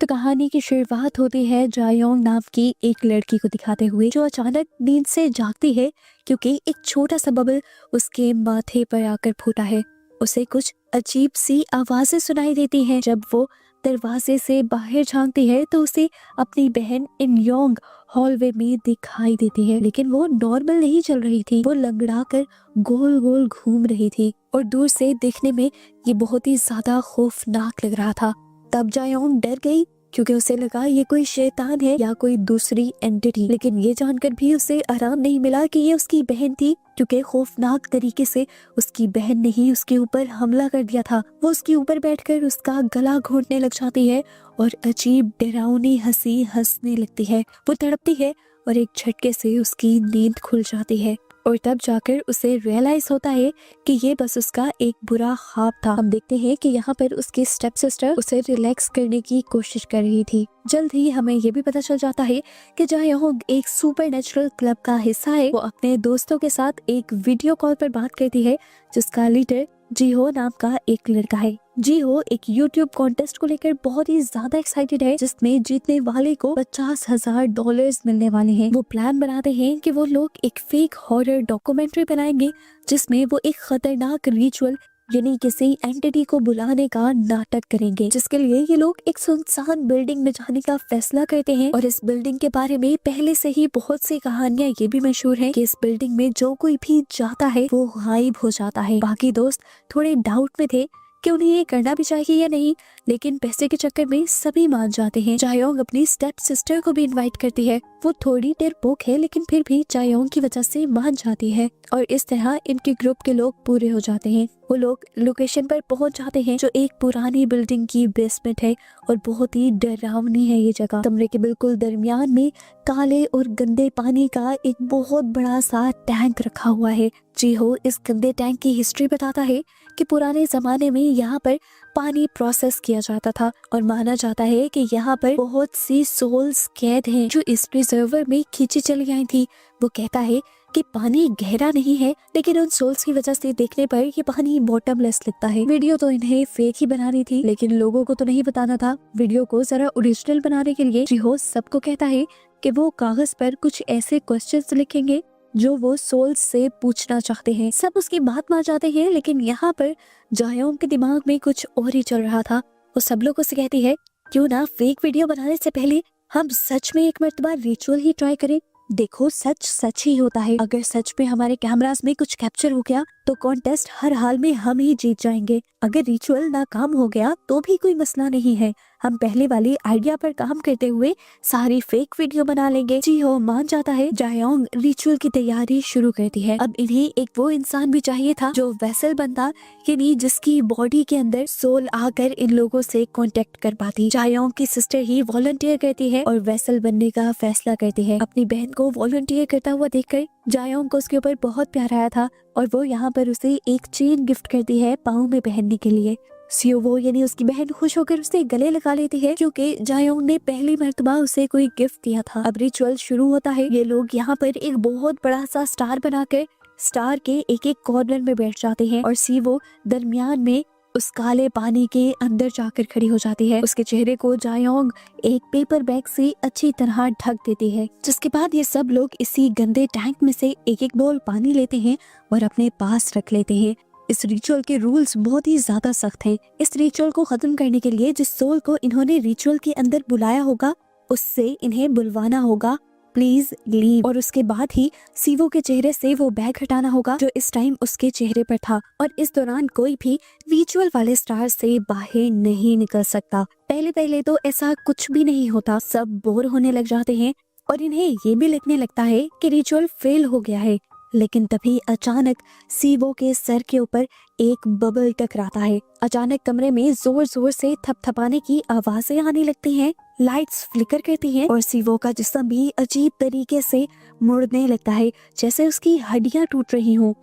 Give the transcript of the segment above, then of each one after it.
तो कहानी की शुरुआत होती है जायोंग नाम की एक लड़की को दिखाते हुए, जो अचानक नींद से जागती है क्योंकि एक छोटा सा बबल उसके माथे पर आकर फूटा है। उसे कुछ अजीब सी आवाजें सुनाई देती हैं। जब वो दरवाजे से बाहर झांकती है तो उसे अपनी बहन इन योंग हॉलवे में दिखाई देती है, लेकिन वो नॉर्मल नहीं चल रही थी। वो लंगड़ा कर गोल गोल घूम रही थी और दूर से देखने में ये बहुत ही ज्यादा खौफनाक लग रहा था। तब जायोंग डर गई क्योंकि उसे लगा ये कोई शैतान है या कोई दूसरी एंटिटी, लेकिन ये जानकर भी उसे आराम नहीं मिला कि ये उसकी बहन थी, क्योंकि खौफनाक तरीके से उसकी बहन ने ही उसके ऊपर हमला कर दिया था। वो उसके ऊपर बैठकर उसका गला घोंटने लग जाती है और अजीब डरावनी हंसी हंसने लगती है। वो तड़पती है और एक झटके से उसकी नींद खुल जाती है और तब जाकर उसे रियलाइज होता है कि ये बस उसका एक बुरा ख्वाब था। हम देखते हैं कि यहाँ पर उसकी स्टेप सिस्टर उसे रिलैक्स करने की कोशिश कर रही थी। जल्द ही हमें ये भी पता चल जाता है कि जायोंग एक सुपर नेचुरल क्लब का हिस्सा है। वो अपने दोस्तों के साथ एक वीडियो कॉल पर बात करती है, जिसका लीडर जीहो नाम का एक लड़का है। जीहो एक यूट्यूब कॉन्टेस्ट को लेकर बहुत ही ज्यादा एक्साइटेड है, जिसमें जीतने वाले को $50,000 मिलने वाले हैं। वो प्लान बनाते हैं कि वो लोग एक फेक हॉरर डॉक्यूमेंट्री बनाएंगे, जिसमें वो एक खतरनाक रिचुअल यानी किसी एंटिटी को बुलाने का नाटक करेंगे, जिसके लिए ये लोग एक सुनसान बिल्डिंग में जाने का फैसला करते हैं। और इस बिल्डिंग के बारे में पहले से ही बहुत सी कहानियां ये भी मशहूर हैं कि इस बिल्डिंग में जो कोई भी जाता है वो गायब हो जाता है। बाकी दोस्त थोड़े डाउट में थे कि उन्हें ये करना भी चाहिए या नहीं, लेकिन पैसे के चक्कर में सभी मान जाते हैं। जायोंग अपनी स्टेप सिस्टर को भी इनवाइट करती है। वो थोड़ी डरपोक है, लेकिन फिर भी जायोंग की वजह से मान जाती है और इस तरह इनके ग्रुप के लोग पूरे हो जाते हैं। वो लोग लोकेशन पर पहुंच जाते हैं, जो एक पुरानी बिल्डिंग की बेसमेंट है और बहुत ही डरावनी है ये जगह। कमरे के बिल्कुल दरमियान में काले और गंदे पानी का एक बहुत बड़ा सा टैंक रखा हुआ है। जीहो इस गंदे टैंक की हिस्ट्री बताता है कि पुराने जमाने में यहाँ पर पानी प्रोसेस किया जाता था और माना जाता है कि यहाँ पर बहुत सी सोल्स कैद हैं, जो इस रिजर्वर में खींची चली आई थी। वो कहता है कि पानी गहरा नहीं है, लेकिन उन सोल्स की वजह से देखने पर ये पानी बॉटमलेस लगता है। वीडियो तो इन्हें फेक ही बनानी थी, लेकिन लोगों को तो नहीं बताना था। वीडियो को जरा ओरिजिनल बनाने के लिए जीहो सबको कहता है कि वो कागज पर कुछ ऐसे क्वेश्चंस लिखेंगे जो वो सोल्स से पूछना चाहते हैं। सब उसकी बात मान जाते हैं, लेकिन यहाँ पर जायोंग के दिमाग में कुछ और ही चल रहा था। वो सब लोगों से कहती है, क्यों ना फेक वीडियो बनाने से पहले हम सच में एक मर्तबा रिचुअल ही ट्राई करें। देखो सच सच ही होता है। अगर सच में हमारे कैमरास में कुछ कैप्चर हो गया तो कॉन्टेस्ट हर हाल में हम ही जीत जाएंगे। अगर रिचुअल नाकाम हो गया तो भी कोई मसला नहीं है, हम पहले वाली आइडिया पर काम करते हुए सारी फेक वीडियो बना लेंगे। जीहो मान जाता है। जायोंग रिचुअल की तैयारी शुरू करती है। अब इन्हें एक वो इंसान भी चाहिए था जो वेसल बनता, यानी जिसकी बॉडी के अंदर सोल आकर इन लोगों से कांटेक्ट कर पाती। जायोंग की सिस्टर ही वॉलंटियर करती है और वेसल बनने का फैसला करती है। अपनी बहन को वॉलंटियर करता हुआ देखकर जायोंग को उसके ऊपर बहुत प्यार आया था और वो यहाँ पर उसे एक चेन गिफ्ट करती है पाँव में पहनने के लिए। सियोवो यानी उसकी बहन खुश होकर उसे गले लगा लेती है, क्योंकि जायोंग ने पहली मर्तबा उसे कोई गिफ्ट दिया था। अब रिचुअल शुरू होता है। ये लोग यहाँ पर एक बहुत बड़ा सा स्टार बनाकर स्टार के एक एक कॉर्नर में बैठ जाते हैं और सियोवो दरमियान में उस काले पानी के अंदर जाकर खड़ी हो जाती है। उसके चेहरे को जायोंग एक पेपर बैग से अच्छी तरह ढक देती है, जिसके बाद ये सब लोग इसी गंदे टैंक में से एक एक बोल पानी लेते हैं और अपने पास रख लेते हैं। इस रिचुअल के रूल्स बहुत ही ज्यादा सख्त हैं। इस रिचुअल को खत्म करने के लिए जिस सोल को इन्होंने रिचुअल के अंदर बुलाया होगा उससे इन्हें बुलवाना होगा, प्लीज लीव। और उसके बाद ही सीवो के चेहरे से वो बैग हटाना होगा जो इस टाइम उसके चेहरे पर था, और इस दौरान कोई भी रिचुअल वाले स्टार से बाहर नहीं निकल सकता। पहले पहले तो ऐसा कुछ भी नहीं होता, सब बोर होने लग जाते हैं और इन्हें ये भी लगने लगता है कि रिचुअल फेल हो गया है। लेकिन तभी अचानक सीवो के सर के ऊपर एक बबल टकराता है। अचानक कमरे में जोर जोर से थपथपाने की आवाजें आने लगती हैं, लाइट्स फ्लिकर करती हैं और सीवो का जिस्म भी अजीब तरीके से मुड़ने लगता है, जैसे उसकी हड्डियां टूट रही हों।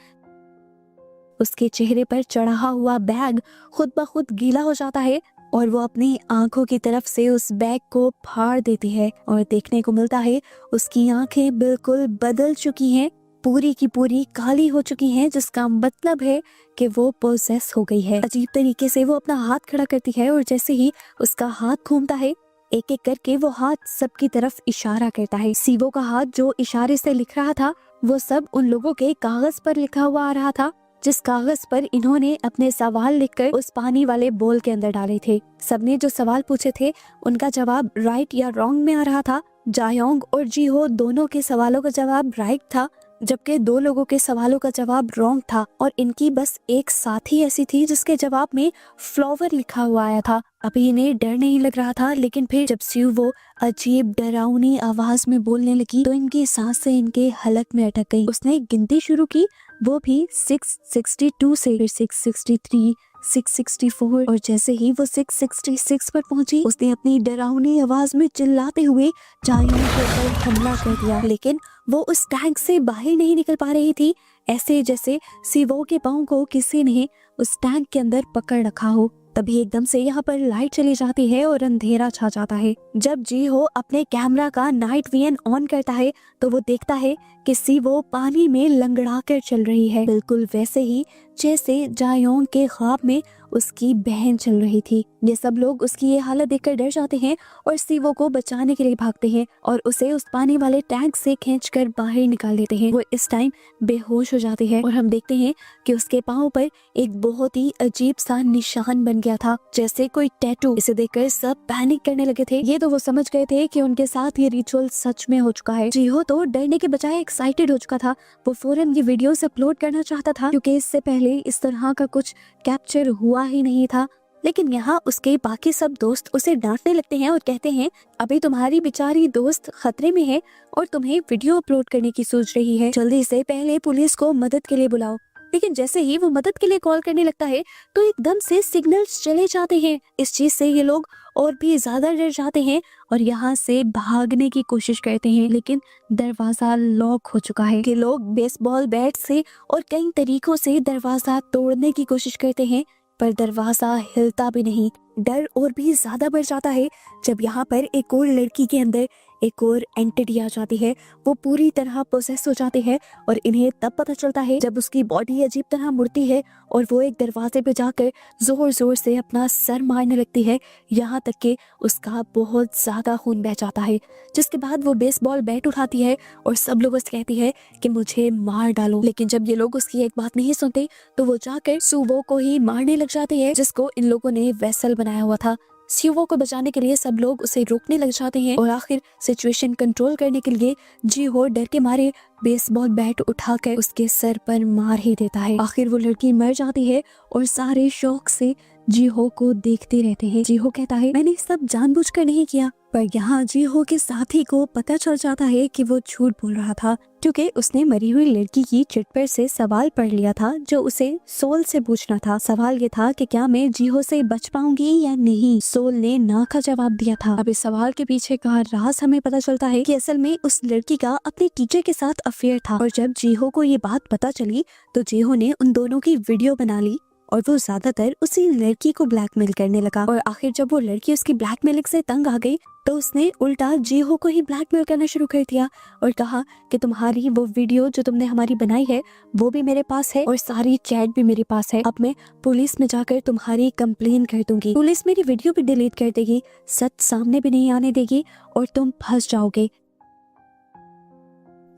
उसके चेहरे पर चढ़ा हुआ बैग खुद ब खुद गीला हो जाता है और वो अपनी आंखों की तरफ से उस बैग को फाड़ देती है और देखने को मिलता है उसकी आंखें बिल्कुल बदल चुकी हैं, पूरी की पूरी काली हो चुकी हैं, जिसका मतलब है कि वो पोसेस हो गई है। अजीब तरीके से वो अपना हाथ खड़ा करती है और जैसे ही उसका हाथ घूमता है एक एक करके वो हाथ सबकी तरफ इशारा करता है। सीवो का हाथ जो इशारे से लिख रहा था वो सब उन लोगों के कागज पर लिखा हुआ आ रहा था, जिस कागज पर इन्होंने अपने सवाल लिखकर उस पानी वाले बोल के अंदर डाले थे। सबने जो सवाल पूछे थे उनका जवाब राइट या रॉन्ग में आ रहा था। जायोंग और जीहो दोनों के सवालों का जवाब राइट था, जबकि 2 लोगों के सवालों का जवाब रॉन्ग था। और इनकी बस एक साथी ऐसी थी जिसके जवाब में फ्लावर लिखा हुआ आया था। अभी इन्हें डर नहीं लग रहा था, लेकिन फिर जब स्यू वो अजीब डरावनी आवाज में बोलने लगी तो इनकी सांसें इनके हलक में अटक गई। उसने गिनती शुरू की, वो भी 662 से, फिर 663, 664 और जैसे ही वो 666 पर पहुंची उसने अपनी डरावनी आवाज में चिल्लाते हुए जायोंग के ऊपर हमला कर दिया। लेकिन वो उस टैंक से बाहर नहीं निकल पा रही थी, ऐसे जैसे सीवो के पाँव को किसी ने उस टैंक के अंदर पकड़ रखा हो। तभी एकदम से यहाँ पर लाइट चली जाती है और अंधेरा छा जाता है। जब जीहो अपने कैमरा का नाइट विजन ऑन करता है तो वो देखता है कि सीवो पानी में लंगड़ा कर चल रही है, बिल्कुल वैसे ही जैसे जायोंग के ख्वाब में उसकी बहन चल रही थी। ये सब लोग उसकी ये हालत देखकर डर जाते हैं और सीवो को बचाने के लिए भागते हैं और उसे उस पानी वाले टैंक से खींचकर बाहर निकाल देते हैं। वो इस टाइम बेहोश हो जाती है और हम देखते हैं कि उसके पाँव पर एक बहुत ही अजीब सा निशान बन गया था, जैसे कोई टैटू। इसे देखकर सब पैनिक करने लगे थे। ये तो वो समझ गए थे कि उनके साथ ये रिचुअल सच में हो चुका है। जीहो तो डरने के बजाय एक्साइटेड हो चुका था। वो फौरन ये वीडियोस अपलोड करना चाहता था क्योंकि इससे पहले इस तरह का कुछ कैप्चर हुआ ही नहीं था। लेकिन यहाँ उसके बाकी सब दोस्त उसे डांटने लगते हैं और कहते हैं अभी तुम्हारी बेचारी दोस्त खतरे में है और तुम्हें वीडियो अपलोड करने की सोच रही है, जल्दी से पहले पुलिस को मदद के लिए बुलाओ। लेकिन जैसे ही वो मदद के लिए कॉल करने लगता है तो एकदम से सिग्नल्स चले जाते हैं। इस चीज से ये लोग और भी ज्यादा डर जाते हैं और यहाँ से भागने की कोशिश करते हैं, लेकिन दरवाजा लॉक हो चुका है। कि लोग बेसबॉल बैट से और कई तरीकों से दरवाजा तोड़ने की कोशिश करते हैं पर दरवाजा हिलता भी नहीं। डर और भी ज्यादा बढ़ जाता है जब यहाँ पर एक और लड़की के अंदर एक और एंटिटी आ जाती है। वो पूरी तरह प्रोसेस हो जाती है और इन्हें तब पता चलता है जब उसकी बॉडी अजीब तरह मुड़ती है और वो एक दरवाजे पे जाकर जोर जोर से अपना सर मारने लगती है, यहाँ तक कि उसका बहुत ज्यादा खून बह जाता है। जिसके बाद वो बेसबॉल बैट उठाती है और सब लोगों से कहती है कि मुझे मार डालो। लेकिन जब ये लोग उसकी एक बात नहीं सुनते तो वो जाकर सुवो को ही मारने लग जाते हैं, जिसको इन लोगों ने वेसल बनाया हुआ था। सीवो को बचाने के लिए सब लोग उसे रोकने लग जाते हैं और आखिर सिचुएशन कंट्रोल करने के लिए जीहो डर के मारे बेसबॉल बैट उठाकर उसके सर पर मार ही देता है। आखिर वो लड़की मर जाती है और सारे शौक से जीहो को देखते रहते हैं। जीहो कहता है मैंने सब जानबूझकर नहीं किया, पर यहाँ जीहो के साथी को पता चल जाता है कि वो झूठ बोल रहा था क्योंकि उसने मरी हुई लड़की की चिट पर से सवाल पढ़ लिया था जो उसे सोल से पूछना था। सवाल ये था कि क्या मैं जीहो से बच पाऊंगी या नहीं। सोल ने ना का जवाब दिया था। अब इस सवाल के पीछे का राज हमें पता चलता है कि असल में उस लड़की का अपने टीचर के साथ अफेयर था और जब जीहो को ये बात पता चली तो जीहो ने उन दोनों की वीडियो बना ली और वो ज्यादातर उसी लड़की को ब्लैकमेल करने लगा। और आखिर जब वो लड़की उसकी ब्लैकमेलिंग से तंग आ गई तो उसने उल्टा जीहो को ही ब्लैकमेल करना शुरू कर दिया और कहा कि तुम्हारी वो वीडियो जो तुमने हमारी बनाई है वो भी मेरे पास है और सारी चैट भी मेरे पास है। अब मैं पुलिस में जाकर तुम्हारी कंप्लेन कर दूंगी। पुलिस मेरी वीडियो भी डिलीट कर देगी, सच सामने भी नहीं आने देगी और तुम फंस जाओगे।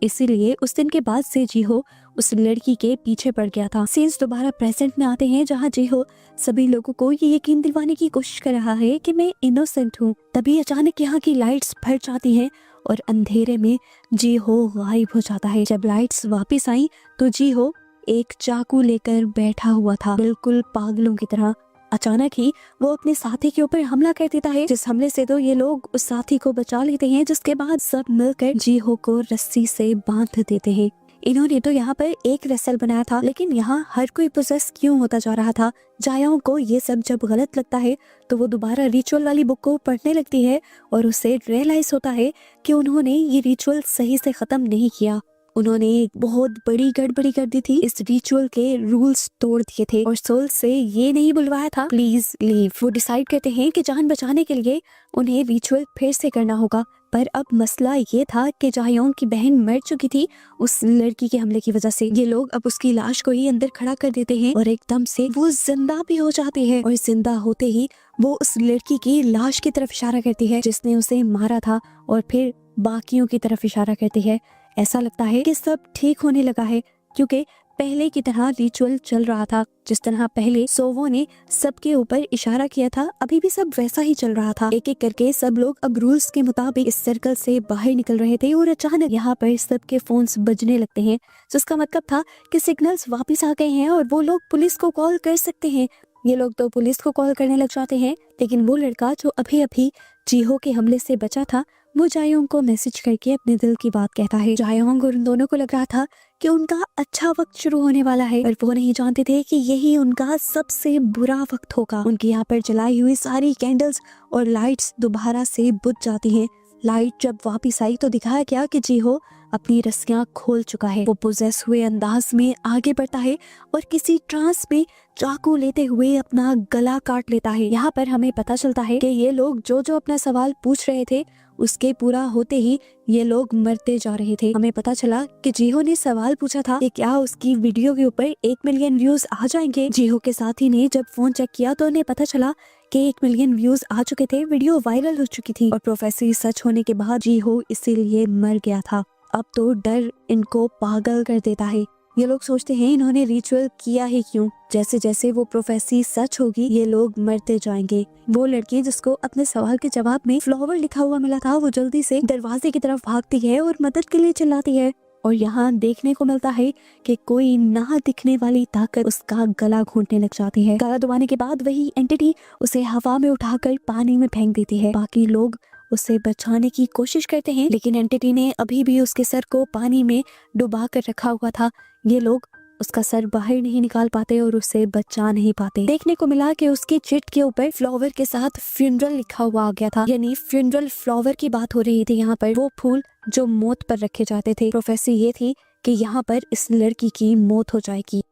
इसीलिए उस दिन के बाद से जीहो उस लड़की के पीछे पड़ गया था। सीन्स दोबारा प्रेजेंट में आते हैं जहाँ जीहो सभी लोगों को ये यकीन दिलवाने की कोशिश कर रहा है कि मैं इनोसेंट हूँ। तभी अचानक यहाँ की लाइट्स फट जाती हैं और अंधेरे में जीहो गायब हो जाता है। जब लाइट्स वापस आई तो जीहो एक चाकू लेकर बैठा हुआ था, बिल्कुल पागलों की तरह। अचानक ही वो अपने साथी के ऊपर हमला कर देता है, जिस हमले से तो ये लोग उस साथी को बचा लेते हैं, जिसके बाद सब मिलकर जीहो को रस्सी से बांध देते हैं। इन्होंने तो यहाँ पर एक रेसल बनाया था, लेकिन यहाँ हर कोई प्रोसेस क्यों होता जा रहा था। जायोंग को ये सब जब गलत लगता है तो वो दोबारा रिचुअल वाली बुक को पढ़ने लगती है और उसे रियलाइज होता है कि उन्होंने ये रिचुअल सही से खत्म नहीं किया। उन्होंने एक बहुत बड़ी गड़बड़ी कर दी थी, इस रिचुअल के रूल्स तोड़ दिए थे और सोल से ये नहीं बुलवाया था प्लीज लीव। वो डिसाइड करते हैं कि जान बचाने के लिए उन्हें रिचुअल फिर से करना होगा, पर अब मसला ये था कि जायोंग की बहन मर चुकी थी उस लड़की के हमले की वजह से। ये लोग अब उसकी लाश को ही अंदर खड़ा कर देते हैं और एकदम से वो जिंदा भी हो जाती है और जिंदा होते ही वो उस लड़की की लाश की तरफ इशारा करती है जिसने उसे मारा था और फिर बाकियों की तरफ इशारा करती है। ऐसा लगता है कि सब ठीक होने लगा है क्योंकि पहले की तरह रिचुअल चल रहा था। जिस तरह पहले सोवो ने सबके ऊपर इशारा किया था, अभी भी सब वैसा ही चल रहा था। एक एक करके सब लोग अब रूल्स के मुताबिक इस सर्कल से बाहर निकल रहे थे और अचानक यहाँ पर सबके फोन्स बजने लगते हैं, जिसका मतलब था कि सिग्नल्स वापस आ गए हैं और वो लोग पुलिस को कॉल कर सकते हैं। ये लोग तो पुलिस को कॉल करने लग जाते हैं, लेकिन वो लड़का जो अभी अभी जीहो के हमले से बचा था, वो जायोंग को मैसेज करके अपने दिल की बात कहता है। जायोंग और उन दोनों को लग रहा था कि उनका अच्छा वक्त शुरू होने वाला है, पर वो नहीं जानते थे कि यही उनका सबसे बुरा वक्त होगा। उनकी यहाँ पर जलाई हुई सारी कैंडल्स और लाइट्स दोबारा से बुझ जाती हैं। लाइट जब वापस आई तो दिखाया गया कि जीहो अपनी रस्सियां खोल चुका है। वो पोजेस हुए अंदाज में आगे बढ़ता है और किसी ट्रांस में चाकू लेते हुए अपना गला काट लेता है। यहाँ पर हमें पता चलता है कि ये लोग जो जो अपना सवाल पूछ रहे थे उसके पूरा होते ही ये लोग मरते जा रहे थे। हमें पता चला कि जीहो ने सवाल पूछा था कि क्या उसकी वीडियो के ऊपर 1 मिलियन व्यूज आ जाएंगे। जीहो के साथी ने जब फोन चेक किया तो उन्हें पता चला कि 1 मिलियन व्यूज आ चुके थे, वीडियो वायरल हो चुकी थी और प्रोफेसी सच होने के बाद जीहो इसीलिए मर गया था। अब तो डर इनको पागल कर देता है। ये लोग सोचते हैं इन्होंने रिचुअल किया ही क्यों। जैसे जैसे वो प्रोफेसी सच होगी ये लोग मरते जाएंगे। वो लड़की जिसको अपने सवाल के जवाब में फ्लावर लिखा हुआ मिला था, वो जल्दी से दरवाजे की तरफ भागती है और मदद के लिए चिल्लाती है। और यहाँ देखने को मिलता है कि कोई ना दिखने वाली ताकत उसका गला घोंटने लग जाती है। गला दबाने के बाद वही एंटिटी उसे हवा में उठाकर पानी में फेंक देती है। बाकी लोग उसे बचाने की कोशिश करते हैं, लेकिन एंटिटी ने अभी भी उसके सर को पानी में डुबा कर रखा हुआ था। ये लोग उसका सर बाहर नहीं निकाल पाते और उसे बचा नहीं पाते। देखने को मिला कि उसकी चिट के ऊपर फ्लावर के साथ फ्यूनरल लिखा हुआ आ गया था, यानी फ्यूनरल फ्लावर की बात हो रही थी। यहाँ पर वो फूल जो मौत पर रखे जाते थे। प्रोफेसी ये थी कि यहाँ पर इस लड़की की मौत हो जाएगी।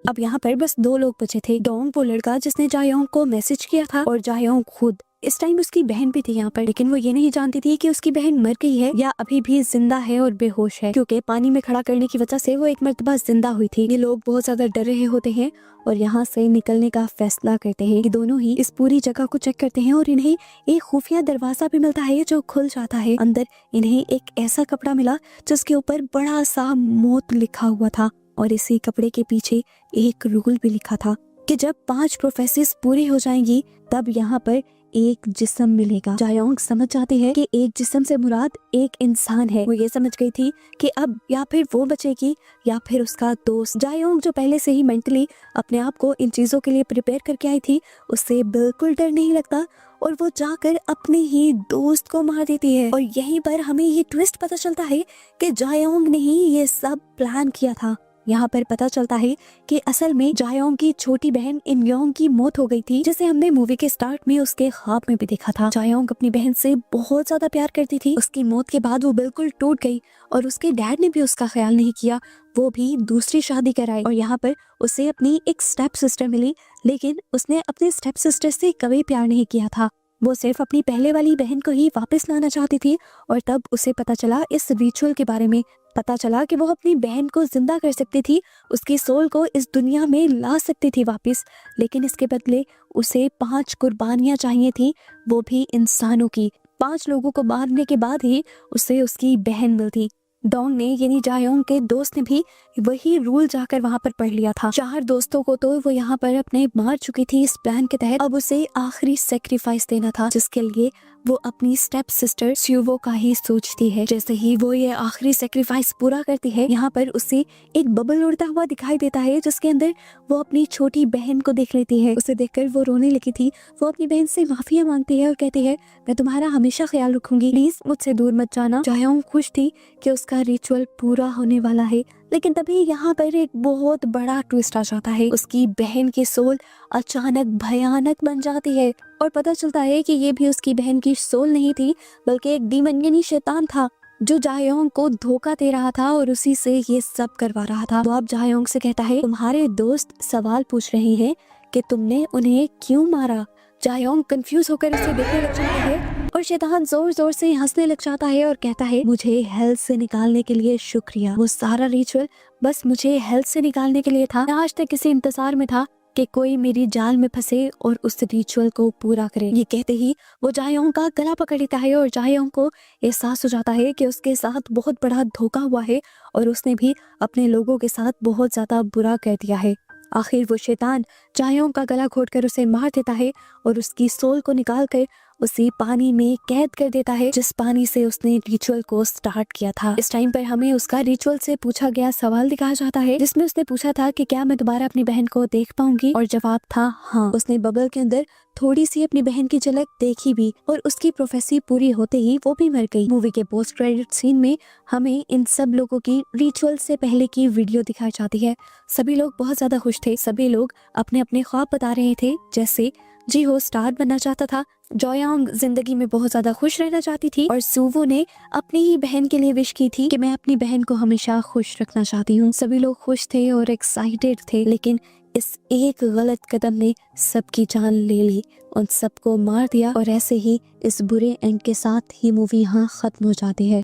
अब यहाँ पर बस 2 लोग बचे थे, डोंग वो लड़का जिसने जायोंग को मैसेज किया था और जायोंग खुद। इस टाइम उसकी बहन भी थी यहाँ पर, लेकिन वो ये नहीं जानती थी कि उसकी बहन मर गई है या अभी भी जिंदा है और बेहोश है, क्योंकि पानी में खड़ा करने की वजह से वो एक मर्तबा जिंदा हुई थी। ये लोग बहुत ज्यादा डर रहे होते हैं और यहाँ से निकलने का फैसला करते हैं। ये दोनों ही इस पूरी जगह को चेक करते हैं और इन्हें एक खुफिया दरवाजा भी मिलता है जो खुल जाता है। अंदर इन्हें एक ऐसा कपड़ा मिला जिसके ऊपर बड़ा सा मौत लिखा हुआ था और इसी कपड़े के पीछे एक रूल भी लिखा था कि जब 5 प्रोफेसिस पूरी हो जाएंगी तब यहाँ पर एक जिस्म मिलेगा। जायोंग समझ जाती है कि एक जिस्म से मुराद एक इंसान है। वो ये समझ गई थी कि अब या फिर वो बचेगी या फिर उसका दोस्त। जायोंग जो पहले से ही मेंटली अपने आप को इन चीजों के लिए प्रिपेयर करके आई थी, उससे बिल्कुल डर नहीं लगता और वो जाकर अपने ही दोस्त को मार देती है। और यहीं पर हमें ये ट्विस्ट पता चलता है कि जायोंग ने ही ये सब प्लान किया था। यहाँ पर पता चलता है कि असल में जायोंग की छोटी बहन इमयोंग की मौत हो गई थी, जिसे हमने मूवी के स्टार्ट में उसके ख्वाब में भी देखा था। जायोंग अपनी बहन से बहुत ज्यादा प्यार करती थी। उसकी मौत के बाद वो बिल्कुल टूट गई और उसके डैड ने भी उसका ख्याल नहीं किया, वो भी दूसरी शादी कराई। और यहाँ पर उसे अपनी एक स्टेप सिस्टर मिली, लेकिन उसने अपने स्टेप सिस्टर से कभी प्यार नहीं किया था। वो सिर्फ अपनी पहले वाली बहन को ही वापस लाना चाहती थी। और तब उसे पता चला इस रिचुअल के बारे में, पता चला कि वो अपनी बहन को जिंदा कर सकती थी, उसकी सोल को इस दुनिया में ला सकती थी वापस, लेकिन इसके बदले उसे 5 कुर्बानियां चाहिए थी, वो भी इंसानों की। 5 लोगों को मारने के बाद ही उसे उसकी बहन मिलती। डोंग ने यानी जायोंग के दोस्त ने भी वही रूल जाकर वहाँ पर पढ़ लिया था। 4 दोस्तों को तो वो यहाँ पर अपने मार चुकी थी इस प्लान के तहत। अब उसे आखिरी सेक्रीफाइस देना था, जिसके लिए वो अपनी स्टेप सिस्टर स्यूवो का ही सोचती है। जैसे ही वो ये आखिरी सेक्रीफाइस पूरा करती है, यहाँ पर उसे एक बबल उड़ता हुआ दिखाई देता है, जिसके अंदर वो अपनी छोटी बहन को देख लेती है। उसे देखकर वो रोने लगी थी। वो अपनी बहन से माफिया मांगती है और कहती है, मैं तुम्हारा हमेशा ख्याल रखूंगी, प्लीज मुझसे दूर मत जाना। जायोंग खुश थी कि उसका रिचुअल पूरा होने वाला है, लेकिन तभी यहाँ पर एक बहुत बड़ा ट्विस्ट आ जाता है। उसकी बहन की सोल अचानक भयानक बन जाती है और पता चलता है कि ये भी उसकी बहन की सोल नहीं थी, बल्कि एक डीमन यानी शैतान था जो जायोंग को धोखा दे रहा था और उसी से ये सब करवा रहा था। वो अब जायोंग से कहता है, तुम्हारे दोस्त सवाल पूछ रहे हैं कि तुमने उन्हें क्यों मारा। जायोंग कंफ्यूज होकर उसे देखने लग जाता है और शैतान जोर जोर से हंसने लग जाता है और कहता है, मुझे हेल से निकालने के लिए शुक्रिया। वो सारा रिचुअल बस मुझे हेल से निकालने के लिए था। मैं आज तक किसी इंतजार में था कि कोई मेरी जाल में फंसे और उस रिचुअल को पूरा करे। ये कहते ही वो जायोंग का गला पकड़ लेता है और जायोंग को एहसास हो जाता है कि उसके साथ बहुत बड़ा धोखा हुआ है और उसने भी अपने लोगों के साथ बहुत ज्यादा बुरा कर दिया है। आखिर वो शैतान जायोंग का गला घोटकर उसे मार देता है और उसकी सोल को निकालकर उसे पानी में कैद कर देता है, जिस पानी से उसने रिचुअल को स्टार्ट किया था। इस टाइम पर हमें उसका रिचुअल से पूछा गया सवाल दिखाया जाता है, जिसमें उसने पूछा था कि क्या मैं दोबारा अपनी बहन को देख पाऊंगी, और जवाब था हाँ। उसने बबल के अंदर थोड़ी सी अपनी बहन की झलक देखी भी और उसकी प्रोफेसी पूरी होते ही वो भी मर गई। मूवी के पोस्ट क्रेडिट सीन में हमें इन सब लोगों की रिचुअल से पहले की वीडियो दिखाई जाती है। सभी लोग बहुत ज्यादा खुश थे, सभी लोग अपने अपने ख्वाब बता रहे थे। जैसे जी हो स्टार बनना चाहता था, जोयांग जिंदगी में बहुत ज्यादा खुश रहना चाहती थी और सुवो ने अपनी ही बहन के लिए विश की थी कि मैं अपनी बहन को हमेशा खुश रखना चाहती हूँ। सभी लोग खुश थे और एक्साइटेड थे, लेकिन इस एक गलत कदम ने सबकी जान ले ली, उन सबको मार दिया और ऐसे ही इस बुरे एंड के साथ ही मूवी यहाँ खत्म हो जाती है।